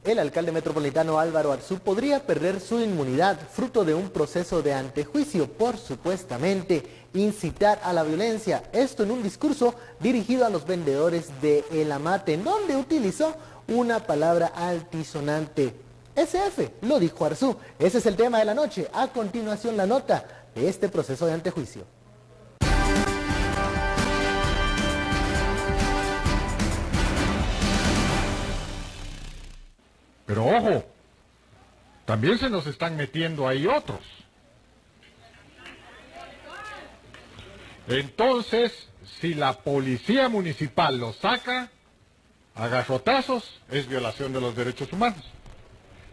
El alcalde metropolitano Álvaro Arzú podría perder su inmunidad fruto de un proceso de antejuicio por supuestamente incitar a la violencia. Esto en un discurso dirigido a los vendedores de El Amate, en donde utilizó una palabra altisonante. SF, lo dijo Arzú. Ese es el tema de la noche. A continuación, la nota de este proceso de antejuicio. Pero ojo, también se nos están metiendo ahí otros. Entonces, si la policía municipal los saca a garrotazos, es violación de los derechos humanos.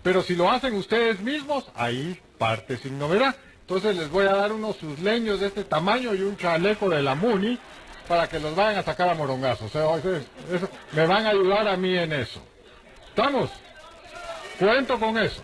Pero si lo hacen ustedes mismos, ahí parte sin novedad. Entonces les voy a dar unos susleños de este tamaño y un chaleco de la MUNI para que los vayan a sacar a morongazos. Me van a ayudar a mí en eso. ¿Estamos? Cuento con eso.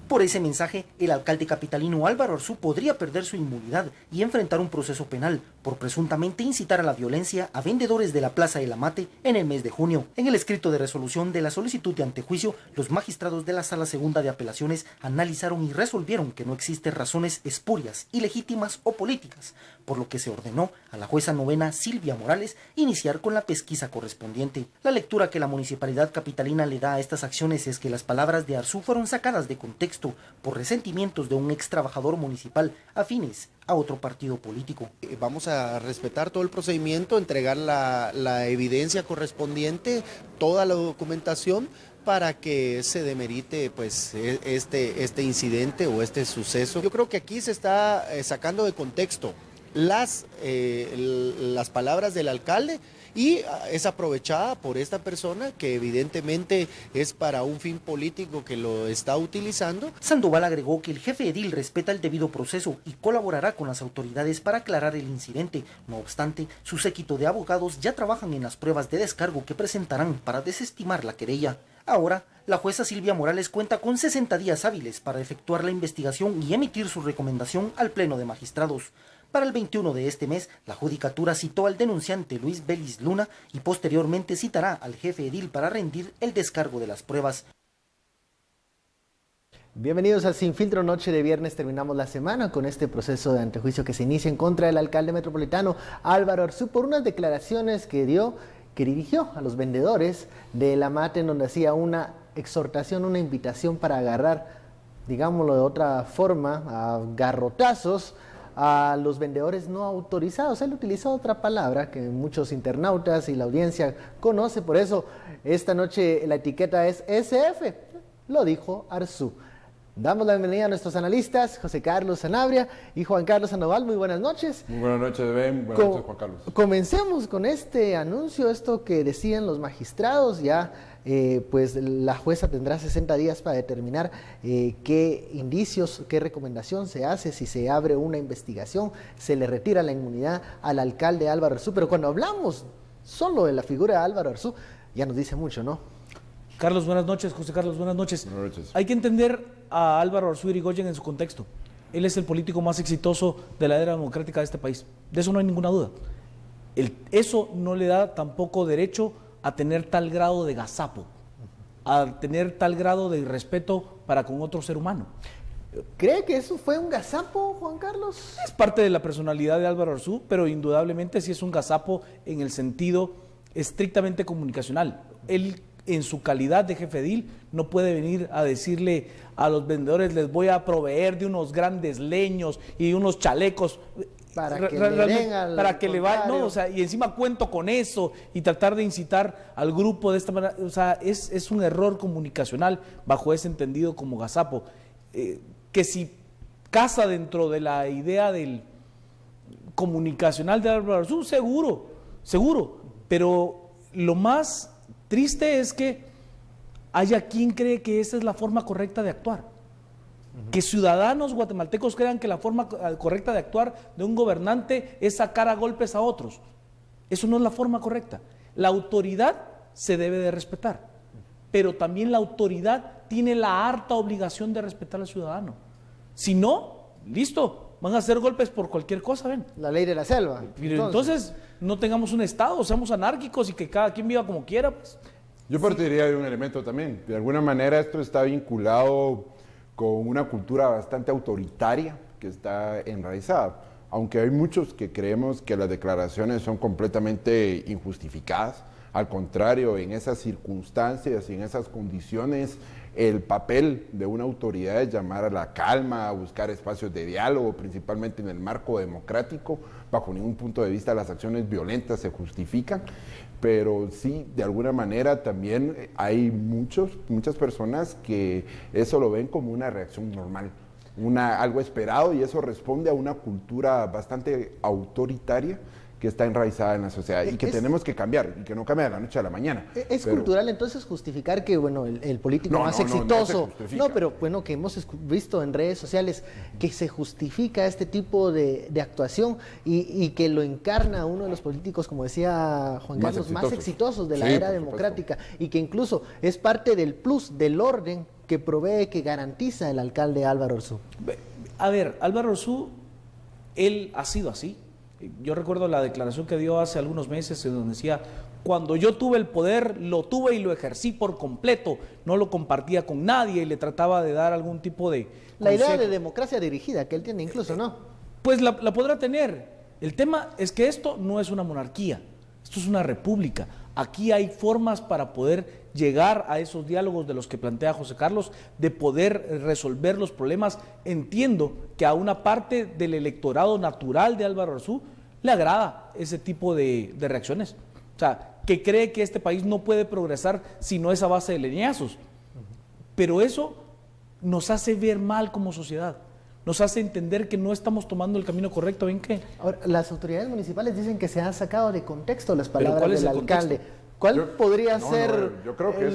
Por ese mensaje, el alcalde capitalino Álvaro Arzú podría perder su inmunidad y enfrentar un proceso penal por presuntamente incitar a la violencia a vendedores de la Plaza El Amate en el mes de junio. En el escrito de resolución de la solicitud de antejuicio, los magistrados de la Sala Segunda de Apelaciones analizaron y resolvieron que no existen razones espurias, ilegítimas o políticas, por lo que se ordenó a la jueza novena Silvia Morales iniciar con la pesquisa correspondiente. La lectura que la municipalidad capitalina le da a estas acciones es que las palabras de Arzú fueron sacadas de contexto por resentimientos de un ex trabajador municipal afines a otro partido político. Vamos a respetar todo el procedimiento, entregar la evidencia correspondiente, toda la documentación para que se demerite pues este incidente o este suceso. Yo creo que aquí se está sacando de contexto las palabras del alcalde y es aprovechada por esta persona que evidentemente es para un fin político que lo está utilizando. Sandoval agregó que el jefe edil respeta el debido proceso y colaborará con las autoridades para aclarar el incidente. No obstante, su séquito de abogados ya trabajan en las pruebas de descargo que presentarán para desestimar la querella. Ahora, la jueza Silvia Morales cuenta con 60 días hábiles para efectuar la investigación y emitir su recomendación al Pleno de Magistrados. Para el 21 de este mes, la judicatura citó al denunciante Luis Belis Luna y posteriormente citará al jefe edil para rendir el descargo de las pruebas. Bienvenidos a Sin Filtro, noche de viernes. Terminamos la semana con este proceso de antejuicio que se inicia en contra del alcalde metropolitano Álvaro Arzú por unas declaraciones que dirigió a los vendedores de El Amate, en donde hacía una exhortación, una invitación para agarrar, digámoslo de otra forma, a garrotazos a los vendedores no autorizados. Él utilizó otra palabra que muchos internautas y la audiencia conoce, por eso esta noche la etiqueta es SF, lo dijo Arzú. Damos la bienvenida a nuestros analistas, José Carlos Sanabria y Juan Carlos Sandoval. Muy buenas noches. Muy buenas noches, Ben. Buenas noches, Juan Carlos. Comencemos con este anuncio, esto que decían los magistrados. Ya pues la jueza tendrá 60 días para determinar qué indicios, qué recomendación se hace, si se abre una investigación, se le retira la inmunidad al alcalde Álvaro Arzú. Pero cuando hablamos solo de la figura de Álvaro Arzú, ya nos dice mucho, ¿no? Carlos, buenas noches. José Carlos, buenas noches. Buenas noches. Hay que entender a Álvaro Arzú Irigoyen en su contexto. Él es el político más exitoso de la era democrática de este país. De eso no hay ninguna duda. Eso no le da tampoco derecho a tener tal grado de gazapo, a tener tal grado de irrespeto para con otro ser humano. ¿Cree que eso fue un gazapo, Juan Carlos? Es parte de la personalidad de Álvaro Arzú, pero indudablemente sí es un gazapo en el sentido estrictamente comunicacional. Él, en su calidad de jefe edil, no puede venir a decirle a los vendedores: les voy a proveer de unos grandes leños y unos chalecos para que le den al para que le vaya, contrario. no, o sea, y encima cuento con eso y tratar de incitar al grupo de esta manera. O sea, es un error comunicacional bajo ese entendido como gazapo, que si casa dentro de la idea del comunicacional de Álvaro Arzú, seguro, pero lo más triste es que haya quien cree que esa es la forma correcta de actuar. Que ciudadanos guatemaltecos crean que la forma correcta de actuar de un gobernante es sacar a golpes a otros. Eso no es la forma correcta. La autoridad se debe de respetar, pero también la autoridad tiene la harta obligación de respetar al ciudadano. Si no, listo, van a hacer golpes por cualquier cosa, ven. La ley de la selva. Pero entonces no tengamos un Estado, seamos anárquicos y que cada quien viva como quiera, pues. Yo partiría de un elemento también. De alguna manera esto está vinculado con una cultura bastante autoritaria que está enraizada. Aunque hay muchos que creemos que las declaraciones son completamente injustificadas. Al contrario, en esas circunstancias y en esas condiciones, el papel de una autoridad es llamar a la calma, a buscar espacios de diálogo, principalmente en el marco democrático. Bajo ningún punto de vista las acciones violentas se justifican, pero sí, de alguna manera también hay muchas personas que eso lo ven como una reacción normal, algo esperado, y eso responde a una cultura bastante autoritaria que está enraizada en la sociedad y que tenemos que cambiar, y que no cambia de la noche a la mañana. ¿Es cultural entonces justificar que, bueno, el político más exitoso, pero bueno, que hemos visto en redes sociales que se justifica este tipo de actuación y que lo encarna uno de los políticos, como decía Juan Carlos, más exitosos de la era democrática, y que incluso es parte del plus, del orden que provee, que garantiza el alcalde Álvaro Arzú? A ver, Álvaro Arzú, él ha sido así. Yo recuerdo la declaración que dio hace algunos meses en donde decía: cuando yo tuve el poder, lo tuve y lo ejercí por completo, no lo compartía con nadie y le trataba de dar algún tipo de la idea de democracia dirigida que él tiene incluso, ¿no? Pues la podrá tener. El tema es que esto no es una monarquía, esto es una república. Aquí hay formas para poder llegar a esos diálogos de los que plantea José Carlos, de poder resolver los problemas. Entiendo que a una parte del electorado natural de Álvaro Arzú le agrada ese tipo de reacciones. O sea, que cree que este país no puede progresar si no es a base de leñazos. Pero eso nos hace ver mal como sociedad. Nos hace entender que no estamos tomando el camino correcto. ¿Ven qué? Ahora, las autoridades municipales dicen que se han sacado de contexto las palabras del alcalde. ¿Cuál podría ser yo creo que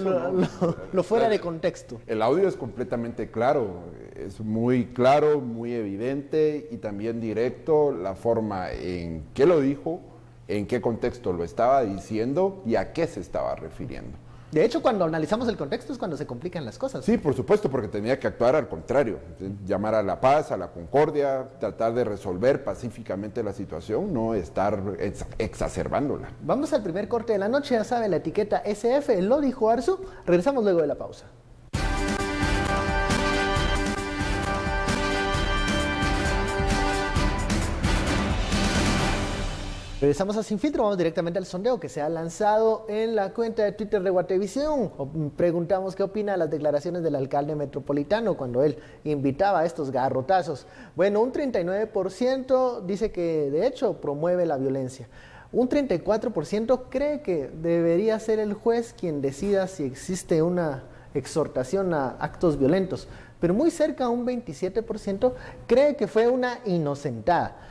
lo fuera de contexto? El audio es completamente claro, es muy claro, muy evidente y también directo la forma en que lo dijo, en qué contexto lo estaba diciendo y a qué se estaba refiriendo. De hecho, cuando analizamos el contexto es cuando se complican las cosas. Sí, por supuesto, porque tenía que actuar al contrario, llamar a la paz, a la concordia, tratar de resolver pacíficamente la situación, no estar exacerbándola. Vamos al primer corte de la noche, ya sabe, la etiqueta SF, lo dijo Arzú. Regresamos luego de la pausa. Regresamos a Sin Filtro, vamos directamente al sondeo que se ha lanzado en la cuenta de Twitter de Guatevisión. Preguntamos qué opina de las declaraciones del alcalde metropolitano cuando él invitaba a estos garrotazos. Bueno, un 39% dice que de hecho promueve la violencia. Un 34% cree que debería ser el juez quien decida si existe una exhortación a actos violentos. Pero muy cerca, un 27% cree que fue una inocentada.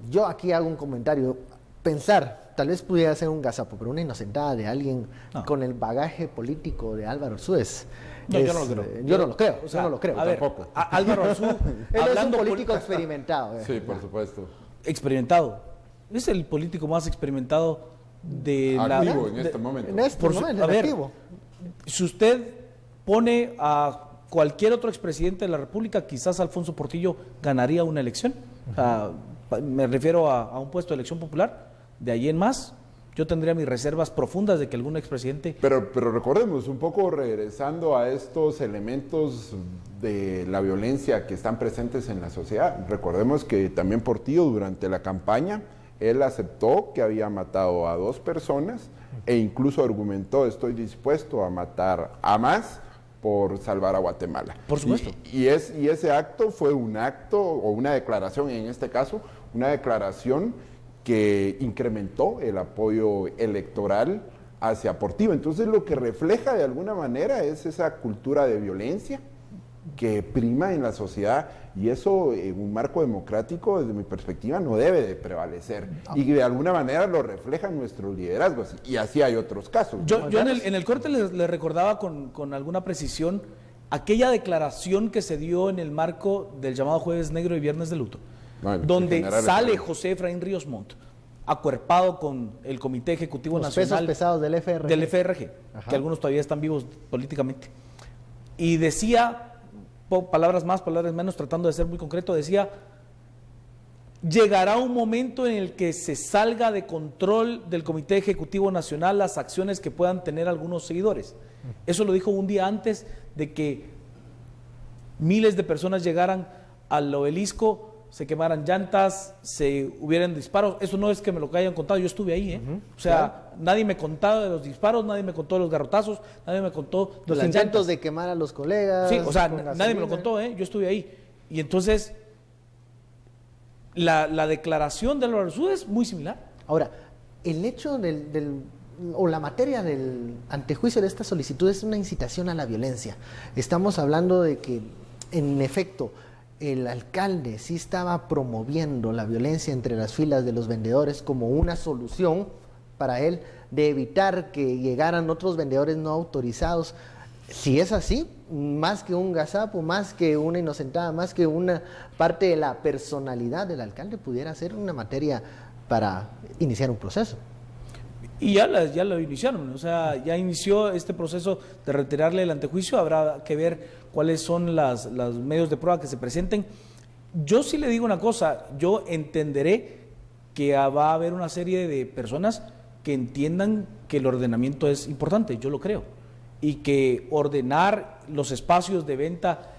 Yo aquí hago un comentario. Pensar, tal vez pudiera ser un gazapo, pero una inocentada de alguien con el bagaje político de Álvaro Arzú yo no lo creo. Yo no lo creo, o sea, no lo creo. A ver, tampoco. Álvaro Arzú, él es un político experimentado. Sí, por supuesto. Experimentado. Es el político más experimentado de activo en este momento. En este momento, activo. Si usted pone a cualquier otro expresidente de la República, quizás Alfonso Portillo ganaría una elección. O sea, me refiero a un puesto de elección popular. De ahí en más, yo tendría mis reservas profundas de que algún expresidente... Pero recordemos, un poco regresando a estos elementos de la violencia que están presentes en la sociedad, recordemos que también Portillo durante la campaña, él aceptó que había matado a 2 personas e incluso argumentó: estoy dispuesto a matar a más por salvar a Guatemala. Por supuesto. Y ese acto fue un acto, o una declaración en este caso, una declaración que incrementó el apoyo electoral hacia Portillo. Entonces lo que refleja de alguna manera es esa cultura de violencia que prima en la sociedad, y eso en un marco democrático, desde mi perspectiva, no debe de prevalecer, y de alguna manera lo reflejan nuestros liderazgos, y así hay otros casos. Yo en el corte le recordaba con alguna precisión aquella declaración que se dio en el marco del llamado Jueves Negro y Viernes de Luto, donde sale José Efraín Ríos Montt, acuerpado con el Comité Ejecutivo Nacional. Los pesos pesados del FRG. Del FRG, que algunos todavía están vivos políticamente. Y decía, palabras más, palabras menos, tratando de ser muy concreto, decía: llegará un momento en el que se salga de control del Comité Ejecutivo Nacional las acciones que puedan tener algunos seguidores. Eso lo dijo un día antes de que miles de personas llegaran al obelisco, se quemaran llantas, se hubieran disparos. Eso no es que me lo hayan contado, yo estuve ahí, O sea, nadie me contaba de los disparos, nadie me contó de los garrotazos, nadie me contó de los intentos de quemar a los colegas. Sí, o sea, nadie me lo contó, yo estuve ahí. Y entonces, la declaración de Álvaro Arzú es muy similar. Ahora, el hecho o la materia del antejuicio de esta solicitud es una incitación a la violencia. Estamos hablando de que, en efecto, el alcalde sí estaba promoviendo la violencia entre las filas de los vendedores como una solución para él de evitar que llegaran otros vendedores no autorizados. Si es así, más que un gazapo, más que una inocentada, más que una parte de la personalidad del alcalde, pudiera ser una materia para iniciar un proceso. Y ya lo iniciaron, o sea, ya inició este proceso de retirarle el antejuicio. Habrá que ver cuáles son los medios de prueba que se presenten. Yo sí le digo una cosa, yo entenderé que va a haber una serie de personas que entiendan que el ordenamiento es importante, yo lo creo, y que ordenar los espacios de venta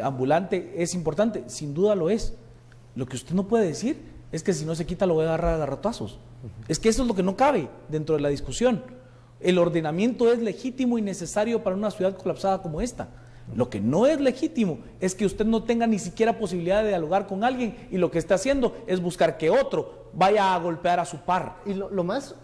ambulante es importante, sin duda lo es. Lo que usted no puede decir es que si no se quita lo voy a agarrar a garrotazos. Es que eso es lo que no cabe dentro de la discusión. El ordenamiento es legítimo y necesario para una ciudad colapsada como esta. Lo que no es legítimo es que usted no tenga ni siquiera posibilidad de dialogar con alguien y lo que está haciendo es buscar que otro vaya a golpear a su par. Y lo más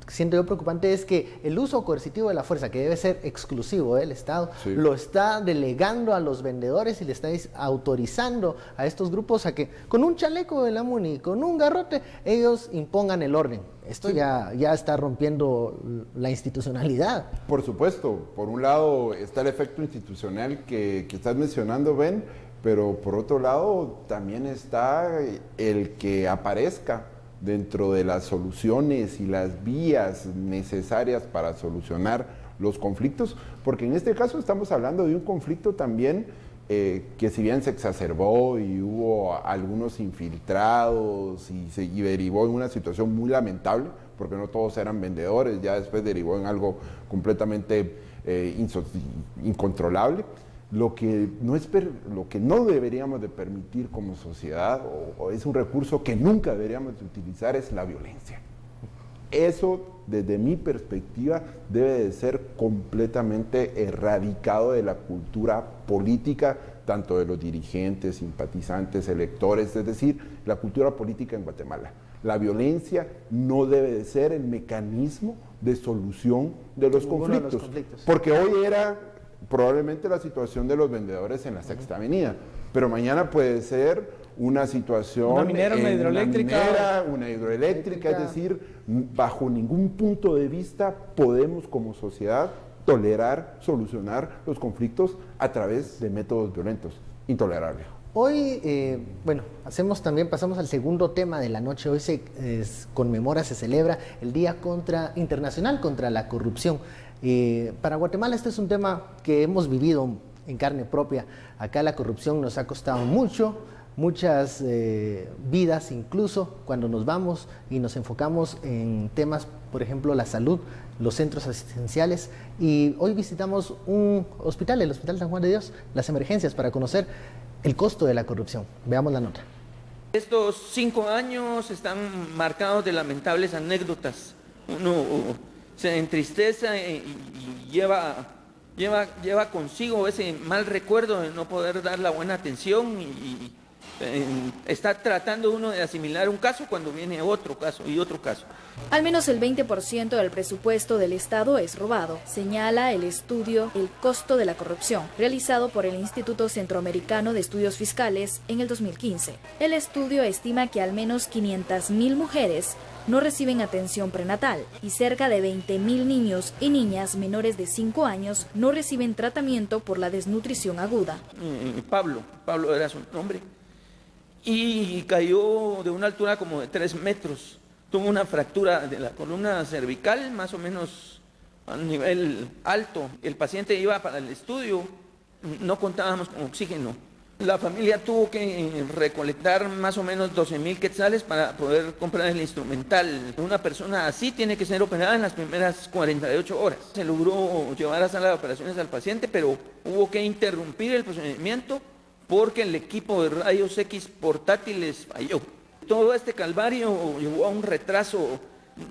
siento yo preocupante es que el uso coercitivo de la fuerza, que debe ser exclusivo del Estado, sí, lo está delegando a los vendedores y le está autorizando a estos grupos a que con un chaleco de la MUNI, con un garrote, ellos impongan el orden. Esto sí, ya está rompiendo la institucionalidad. Por supuesto, por un lado está el efecto institucional que estás mencionando, Ben, pero por otro lado también está el que aparezca dentro de las soluciones y las vías necesarias para solucionar los conflictos, porque en este caso estamos hablando de un conflicto también que si bien se exacerbó y hubo algunos infiltrados y derivó en una situación muy lamentable, porque no todos eran vendedores, ya después derivó en algo completamente incontrolable. Lo que no deberíamos de permitir como sociedad, o es un recurso que nunca deberíamos de utilizar, es la violencia. Eso, desde mi perspectiva, debe de ser completamente erradicado de la cultura política, tanto de los dirigentes, simpatizantes, electores, es decir, la cultura política en Guatemala. La violencia no debe de ser el mecanismo de solución de los conflictos, porque hoy era probablemente la situación de los vendedores en la Sexta Avenida, pero mañana puede ser una situación, una minera, una hidroeléctrica, una hidroeléctrica, es decir, bajo ningún punto de vista podemos como sociedad tolerar, solucionar los conflictos a través de métodos violentos, intolerable. Hoy, pasamos al segundo tema de la noche. Hoy se conmemora, se celebra el Día Internacional contra la Corrupción. Para Guatemala este es un tema que hemos vivido en carne propia. Acá la corrupción nos ha costado muchas vidas, incluso cuando nos vamos y nos enfocamos en temas, por ejemplo, la salud, los centros asistenciales. Y hoy visitamos un hospital, el Hospital San Juan de Dios, las emergencias, para conocer el costo de la corrupción. Veamos la nota. Estos 5 años están marcados de lamentables anécdotas. Uno se entristece y lleva consigo ese mal recuerdo de no poder dar la buena atención y está tratando uno de asimilar un caso cuando viene otro caso y otro caso. Al menos el 20% del presupuesto del Estado es robado, señala el estudio El costo de la corrupción, realizado por el Instituto Centroamericano de Estudios Fiscales en el 2015. El estudio estima que al menos 500,000 mujeres no reciben atención prenatal y cerca de 20,000 niños y niñas menores de 5 años no reciben tratamiento por la desnutrición aguda. Pablo era su nombre, y cayó de una altura como de 3 metros. Tuvo una fractura de la columna cervical, más o menos a nivel alto. El paciente iba para el estudio, no contábamos con oxígeno. La familia tuvo que recolectar más o menos 12.000 quetzales para poder comprar el instrumental. Una persona así tiene que ser operada en las primeras 48 horas. Se logró llevar a sala de operaciones al paciente, pero hubo que interrumpir el procedimiento porque el equipo de rayos X portátiles falló. Todo este calvario llevó a un retraso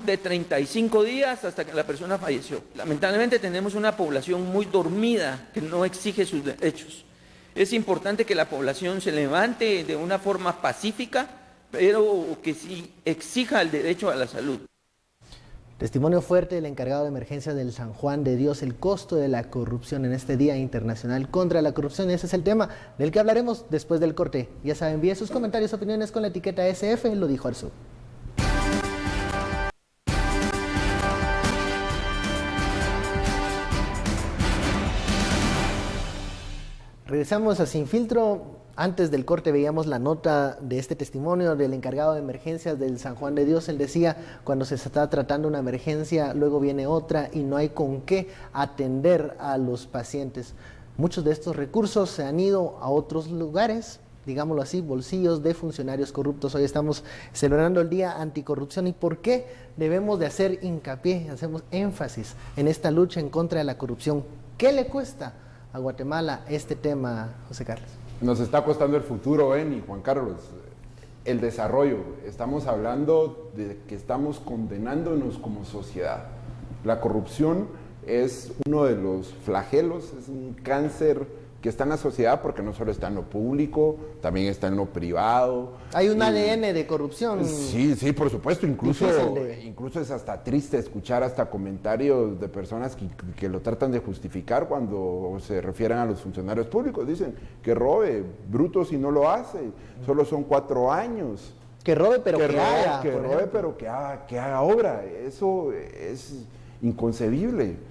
de 35 días hasta que la persona falleció. Lamentablemente tenemos una población muy dormida que no exige sus derechos. Es importante que la población se levante de una forma pacífica, pero que sí exija el derecho a la salud. Testimonio fuerte del encargado de emergencias del San Juan de Dios, el costo de la corrupción en este Día Internacional contra la Corrupción. Ese es el tema del que hablaremos después del corte. Ya saben, envíe sus comentarios, opiniones con la etiqueta SF, lo dijo Arzu. Regresamos a Sin Filtro. Antes del corte veíamos la nota de este testimonio del encargado de emergencias del San Juan de Dios. Él decía, cuando se está tratando una emergencia, luego viene otra y no hay con qué atender a los pacientes. Muchos de estos recursos se han ido a otros lugares, digámoslo así, bolsillos de funcionarios corruptos. Hoy estamos celebrando el Día Anticorrupción. ¿Y por qué debemos de hacer hincapié, hacemos énfasis en esta lucha en contra de la corrupción? ¿Qué le cuesta a Guatemala este tema, José Carlos? Nos está costando el futuro, y Juan Carlos, el desarrollo. Estamos hablando de que estamos condenándonos como sociedad. La corrupción es uno de los flagelos, es un cáncer que está en la sociedad porque no solo está en lo público, también está en lo privado. Hay un ADN de corrupción. Sí, por supuesto, incluso es hasta triste escuchar hasta comentarios de personas que lo tratan de justificar cuando se refieren a los funcionarios públicos. Dicen que robe, bruto si no lo hace, solo son 4 años. Que robe, pero que haga. Que robe, pero que haga obra. Eso es inconcebible.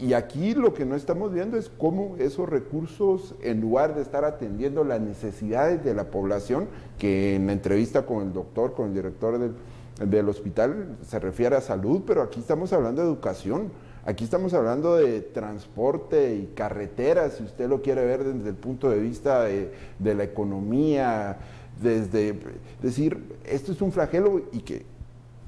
Y aquí lo que no estamos viendo es cómo esos recursos, en lugar de estar atendiendo las necesidades de la población, que en la entrevista con el doctor, con el director del hospital, se refiere a salud, pero aquí estamos hablando de educación, aquí estamos hablando de transporte y carreteras, si usted lo quiere ver desde el punto de vista de la economía, desde decir, esto es un flagelo y que,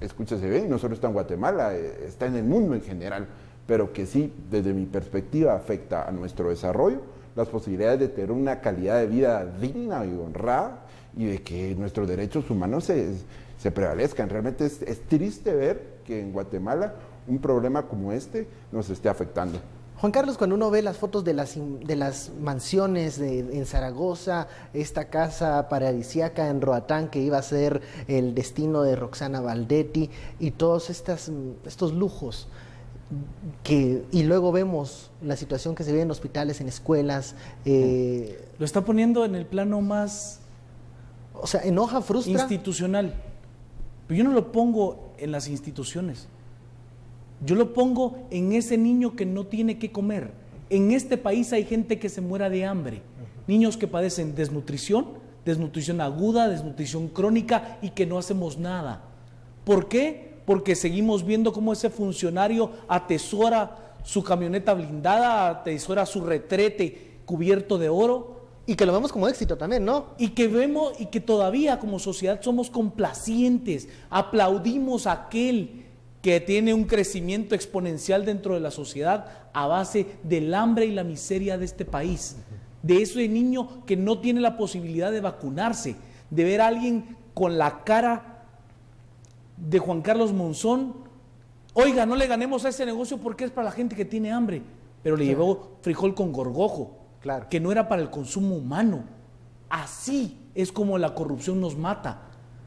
escúchese bien, no solo está en Guatemala, está en el mundo en general, pero que sí, desde mi perspectiva, afecta a nuestro desarrollo, las posibilidades de tener una calidad de vida digna y honrada y de que nuestros derechos humanos se prevalezcan. Realmente es triste ver que en Guatemala un problema como este nos esté afectando. Juan Carlos, cuando uno ve las fotos de las mansiones en Zaragoza, esta casa paradisíaca en Roatán que iba a ser el destino de Roxana Valdetti y todos estos lujos, y luego vemos la situación que se ve en hospitales, en escuelas. Lo está poniendo en el plano más... O sea, enoja, frustra. Institucional. Pero yo no lo pongo en las instituciones. Yo lo pongo en ese niño que no tiene que comer. En este país hay gente que se muera de hambre. Niños que padecen desnutrición aguda, desnutrición crónica y que no hacemos nada. ¿Por qué? Porque seguimos viendo cómo ese funcionario atesora su camioneta blindada, atesora su retrete cubierto de oro. Y que lo vemos como éxito también, ¿no? Y que todavía como sociedad somos complacientes, aplaudimos a aquel que tiene un crecimiento exponencial dentro de la sociedad a base del hambre y la miseria de este país. De ese niño que no tiene la posibilidad de vacunarse, de ver a alguien con la cara de Juan Carlos Monzón, oiga, no le ganemos a ese negocio porque es para la gente que tiene hambre, pero le llevó frijol con gorgojo, que no era para el consumo humano. Así es como la corrupción nos mata.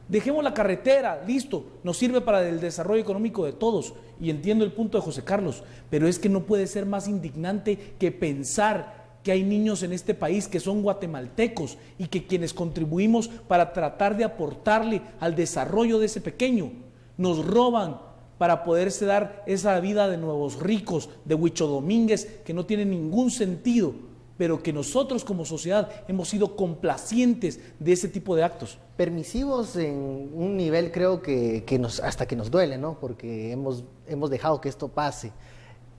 Dejemos la carretera, listo, nos sirve para el desarrollo económico de todos, y entiendo el punto de José Carlos, pero es que no puede ser más indignante que pensar que hay niños en este país que son guatemaltecos y que quienes contribuimos para tratar de aportarle al desarrollo de ese pequeño, nos roban para poderse dar esa vida de nuevos ricos, de Huicho Domínguez, que no tiene ningún sentido, pero que nosotros como sociedad hemos sido complacientes de ese tipo de actos. Permisivos en un nivel creo que hasta que nos duele, ¿no? Porque hemos dejado que esto pase.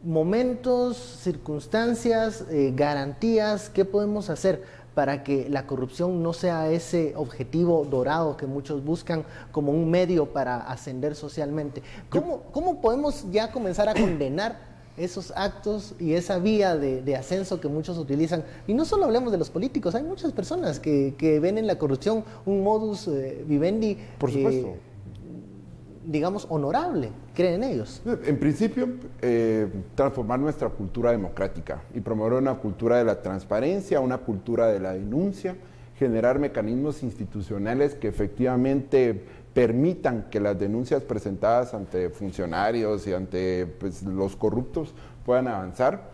Momentos, circunstancias, garantías, ¿qué podemos hacer para que la corrupción no sea ese objetivo dorado que muchos buscan como un medio para ascender socialmente? ¿Cómo podemos ya comenzar a condenar esos actos y esa vía de ascenso que muchos utilizan? Y no solo hablemos de los políticos, hay muchas personas que ven en la corrupción un modus vivendi, por supuesto, digamos, honorable, creen ellos. En principio, transformar nuestra cultura democrática y promover una cultura de la transparencia, una cultura de la denuncia, generar mecanismos institucionales que efectivamente permitan que las denuncias presentadas ante funcionarios y ante pues, los corruptos puedan avanzar.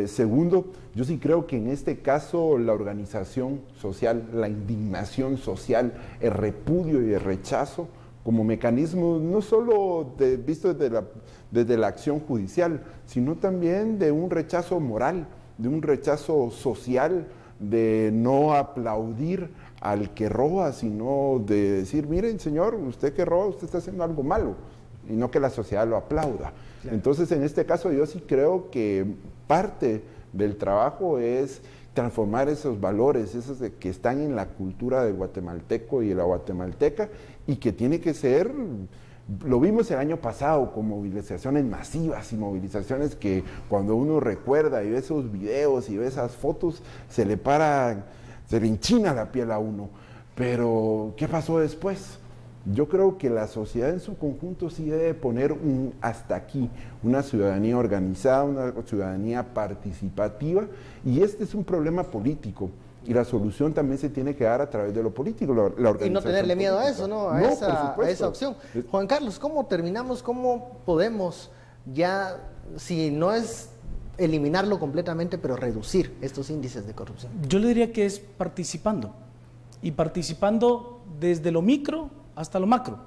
Segundo, yo sí creo que en este caso la organización social, la indignación social, el repudio y el rechazo como mecanismo no solo visto desde la acción judicial, sino también de un rechazo moral, de un rechazo social, de no aplaudir al que roba, sino de decir, miren señor, usted que roba, usted está haciendo algo malo, y no que la sociedad lo aplauda. Claro. Entonces, en este caso yo sí creo que parte del trabajo es transformar esos valores, esos que están en la cultura del guatemalteco y de la guatemalteca, y que tiene que ser, lo vimos el año pasado con movilizaciones masivas y movilizaciones que cuando uno recuerda y ve esos videos y ve esas fotos, se le enchina la piel a uno. Pero, ¿qué pasó después? Yo creo que la sociedad en su conjunto sí debe poner hasta aquí, una ciudadanía organizada, una ciudadanía participativa, y este es un problema político. Y la solución también se tiene que dar a través de lo político, la organización. Y no tenerle miedo a eso, ¿no? A esa opción. Es... Juan Carlos, ¿cómo terminamos? ¿Cómo podemos ya, si no es eliminarlo completamente, pero reducir estos índices de corrupción? Yo le diría que es participando. Y participando desde lo micro hasta lo macro.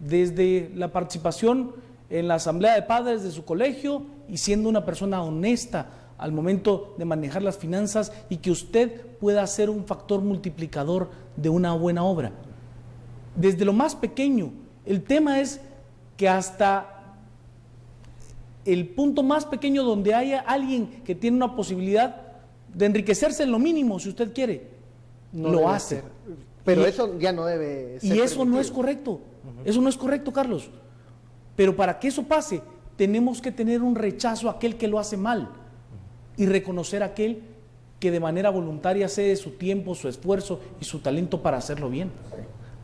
Desde la participación en la asamblea de padres de su colegio y siendo una persona honesta al momento de manejar las finanzas, y que usted pueda ser un factor multiplicador de una buena obra. Desde lo más pequeño, el tema es que hasta el punto más pequeño donde haya alguien que tiene una posibilidad de enriquecerse en lo mínimo, si usted quiere, no lo hace. Pero eso ya no debe ser. Y eso no es correcto. Eso no es correcto, Carlos. Pero para que eso pase, tenemos que tener un rechazo a aquel que lo hace mal, y reconocer a aquel que de manera voluntaria cede su tiempo, su esfuerzo y su talento para hacerlo bien.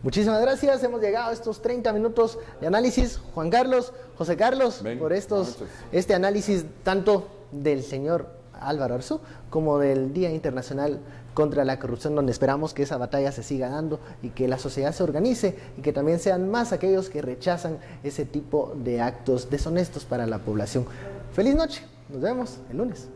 Muchísimas gracias, hemos llegado a estos 30 minutos de análisis. Juan Carlos, José Carlos, por este análisis tanto del señor Álvaro Arzú como del Día Internacional contra la Corrupción, donde esperamos que esa batalla se siga dando y que la sociedad se organice, y que también sean más aquellos que rechazan ese tipo de actos deshonestos para la población. Feliz noche, nos vemos el lunes.